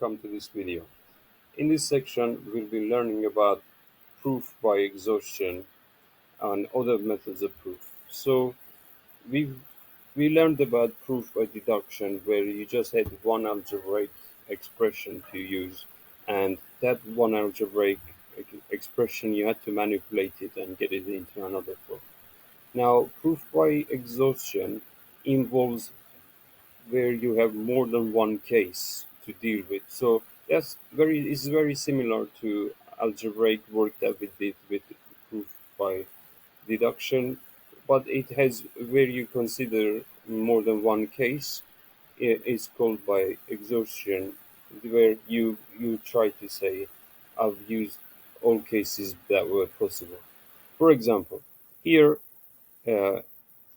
welcome to this video. In this section, we'll be learning about proof by exhaustion and other methods of proof. So we we learned about proof by deduction, where you just had one algebraic expression to use, and that one algebraic expression you had to manipulate it and get it into another form. Now, proof by exhaustion involves where you have more than one case to deal with. So that's very is very similar to algebraic work that we did with proof by deduction, but it has where you consider more than one case. It's called by exhaustion, where you try to say, I've used all cases that were possible. For example, here uh,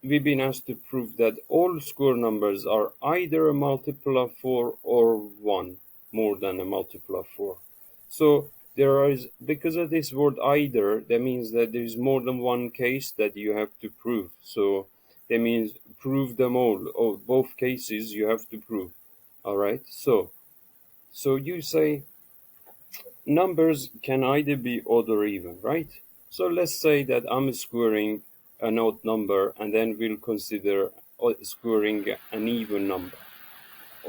we've been asked to prove that all square numbers are either a multiple of 4 or 1 more than a multiple of 4. So there is, because of this word either, that means that there is more than one case that you have to prove. So that means prove them all, or both cases you have to prove. All right. So you say numbers can either be odd or even, right? So let's say that I'm squaring an odd number, and then we'll consider squaring an even number.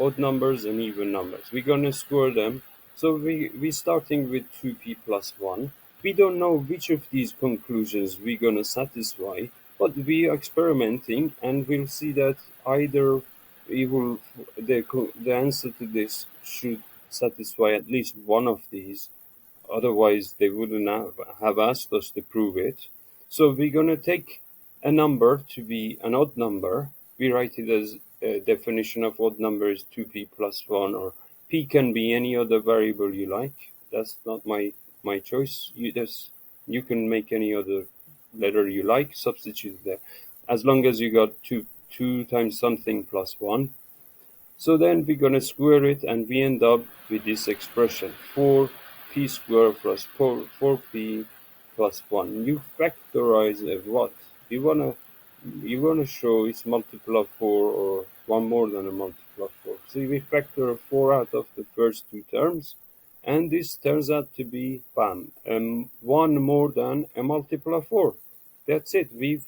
Odd numbers and even numbers. We're going to square them. So we're starting with 2p plus 1. We don't know which of these conclusions we're going to satisfy, but we are experimenting, and we'll see that either we will, the answer to this should satisfy at least one of these. Otherwise, they wouldn't have asked us to prove it. So we're going to take a number to be an odd number. We write it as a definition of odd number is 2p plus 1, or p can be any other variable you like. That's not my choice. You can make any other letter you like, substitute there, as long as you got 2 times something plus 1. So then we're going to square it, and we end up with this expression, 4p squared plus 4p plus 1. You factorize what? You wanna show it's multiple of 4 or one more than a multiple of 4. So we factor 4 out of the first two terms, and this turns out to be, bam, one more than a multiple of 4. That's it. We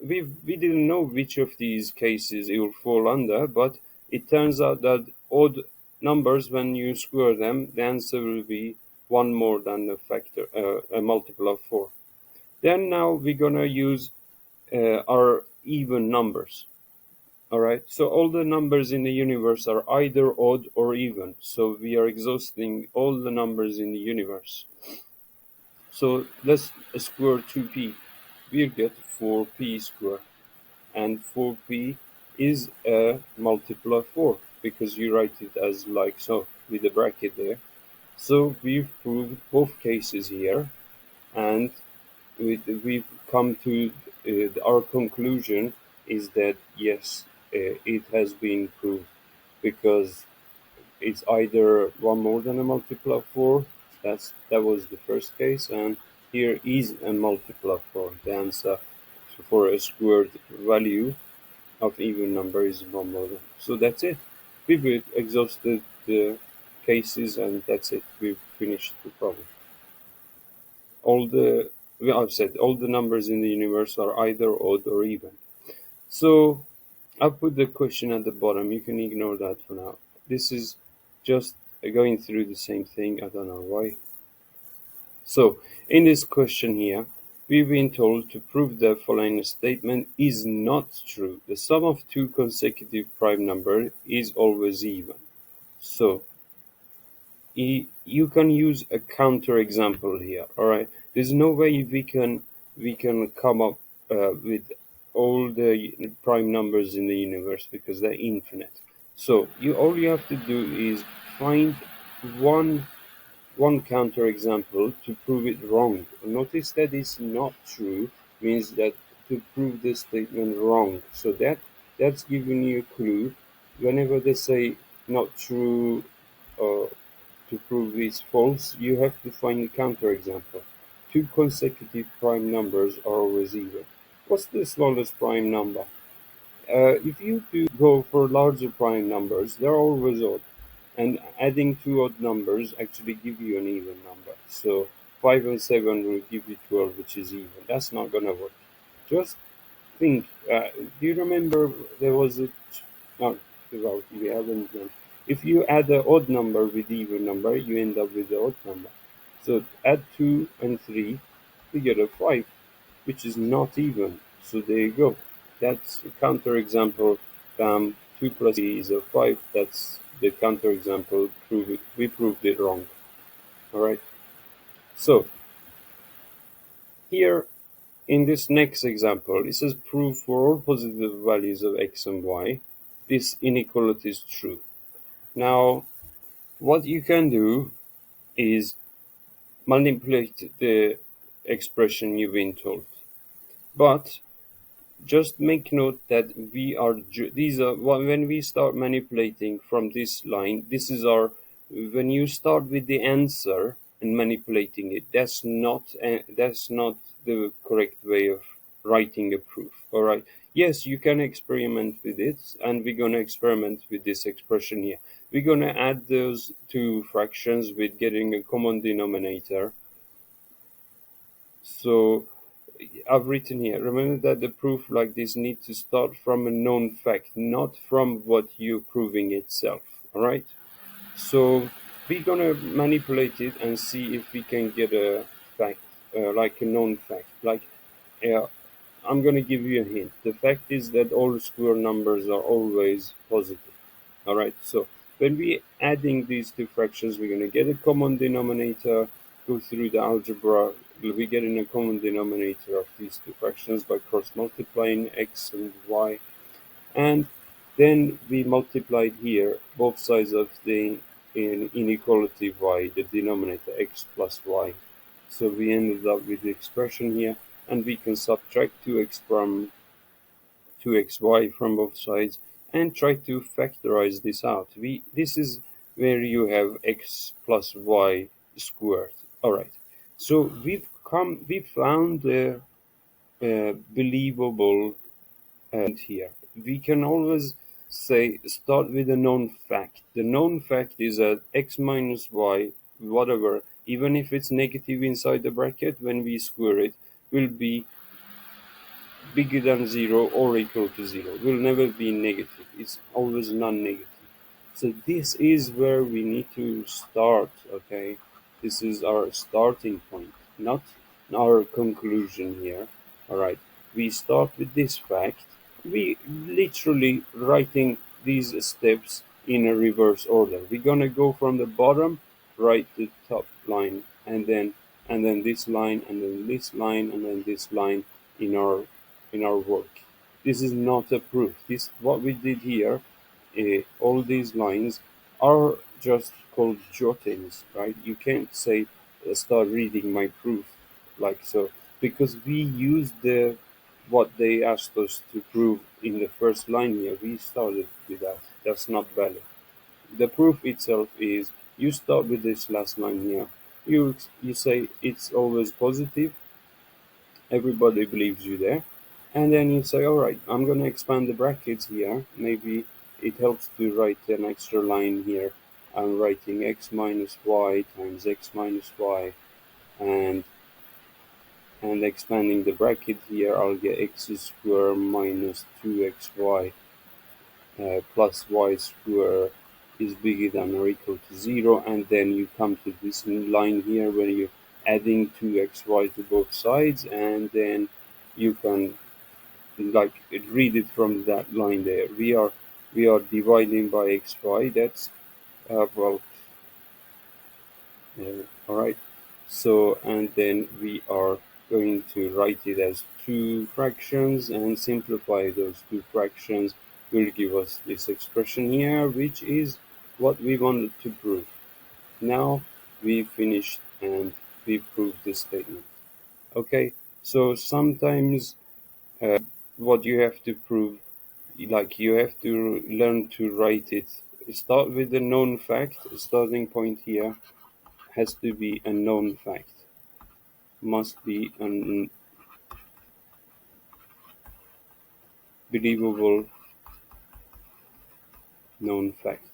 didn't know which of these cases it will fall under, but it turns out that odd numbers, when you square them, the answer will be one more than a multiple of 4. Then now we're gonna use our even numbers. All right. So all the numbers in the universe are either odd or even. So we are exhausting all the numbers in the universe. So let's square 2p. We'll get 4p squared. And 4p is a multiple of 4, because you write it as like so with a bracket there. So we've proved both cases here, and we've come to our conclusion is that yes, it has been proved, because it's either one more than a multiple of 4. That was the first case, and here is a multiple of 4. The answer for a squared value of even number is one more than. So that's it. We've exhausted the cases, and that's it. We've finished the problem. I've said all the numbers in the universe are either odd or even. So I'll put the question at the bottom. You can ignore that for now. This is just going through the same thing. I don't know why. So in this question here, we've been told to prove the following statement is not true. The sum of two consecutive prime numbers is always even. So you can use a counter example here. All right. There's no way we can come up with all the prime numbers in the universe, because they're infinite. So all you have to do is find one counter example to prove it wrong. Notice that it's not true means that to prove the statement wrong. So that's giving you a clue. Whenever they say not true, uh, to prove it's false, you have to find a counter example. Two consecutive prime numbers are always even. What's the smallest prime number? If you do go for larger prime numbers, they're always odd. and adding two odd numbers actually give you an even number. So 5 and 7 will give you 12, which is even. That's not gonna work. Just think, do you remember there was a, no, well, we haven't done. If you add an odd number with even number, you end up with the odd number. So add 2 and 3, we get a 5, which is not even. So there you go. That's a counterexample. 2 plus 3 is a 5. That's the counterexample. Prove it. We proved it wrong. All right. So here in this next example, it says prove for all positive values of x and y, this inequality is true. Now, what you can do is manipulate the expression you've been told. But just make note that we are these are when we start manipulating from this line, this is our, when you start with the answer and manipulating it, that's not the correct way of writing a proof. All right, yes, you can experiment with it, and we're going to experiment with this expression here. We're going to add those two fractions with getting a common denominator. So I've written here, remember that the proof like this needs to start from a known fact, not from what you're proving itself. All right. So we're gonna manipulate it and see if we can get a fact, like a known fact. Like, uh, I'm gonna give you a hint. The fact is that all square numbers are always positive. All right. So when we adding these two fractions, we're going to get a common denominator, go through the algebra. We'll be getting a common denominator of these two fractions by cross multiplying x and y. And then we multiplied here both sides of the inequality y, the denominator x plus y. So we ended up with the expression here, and we can subtract 2x from 2xy from both sides and try to factorize this out. This is where you have x plus y squared. All right. So we found a believable here. We can always say start with a known fact. The known fact is that x minus y, whatever, even if it's negative inside the bracket, when we square it, will be bigger than 0 or equal to 0. Will never be negative. It's always non-negative. So this is where we need to start, okay? This is our starting point, not our conclusion here. All right. We start with this fact. We literally writing these steps in a reverse order. We're gonna go from the bottom right to the top line, and then this line, and then this line, and then this line in our work. This is not a proof. This what we did here. All these lines are just called jottings, right? You can't say start reading my proof like so, because we used what they asked us to prove in the first line here. We started with that. That's not valid. The proof itself is you start with this last line here. You say it's always positive. Everybody believes you there. And then you say, all right, I'm going to expand the brackets here. Maybe it helps to write an extra line here. I'm writing x minus y times x minus y, and expanding the bracket here, I'll get x squared minus 2xy plus y squared is bigger than or equal to 0. And then you come to this line here where you're adding 2xy to both sides, and then you can like read it from that line there. We are dividing by xy. That's well, all right. So and then we are going to write it as two fractions and simplify those two fractions will give us this expression here, which is what we wanted to prove. Now we finished and we proved this statement. Okay, so sometimes what you have to prove, like you have to learn to write it. Start with a known fact. Starting point here has to be a known fact. Must be a believable known fact.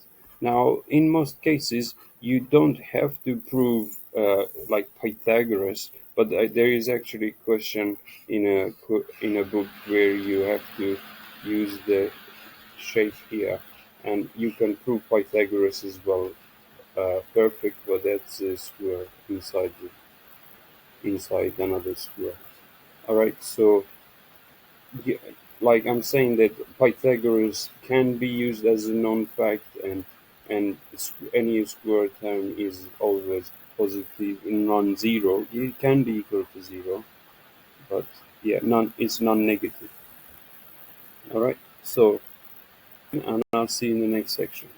Now, in most cases, you don't have to prove like Pythagoras, but there is actually a question in a book where you have to use the shape here, and you can prove Pythagoras as well. Perfect, but that's a square inside another square. All right, so yeah, like I'm saying that Pythagoras can be used as a known fact, and any square term is always positive, non-zero. It can be equal to zero, but yeah, it's non-negative. All right, so and I'll see you in the next section.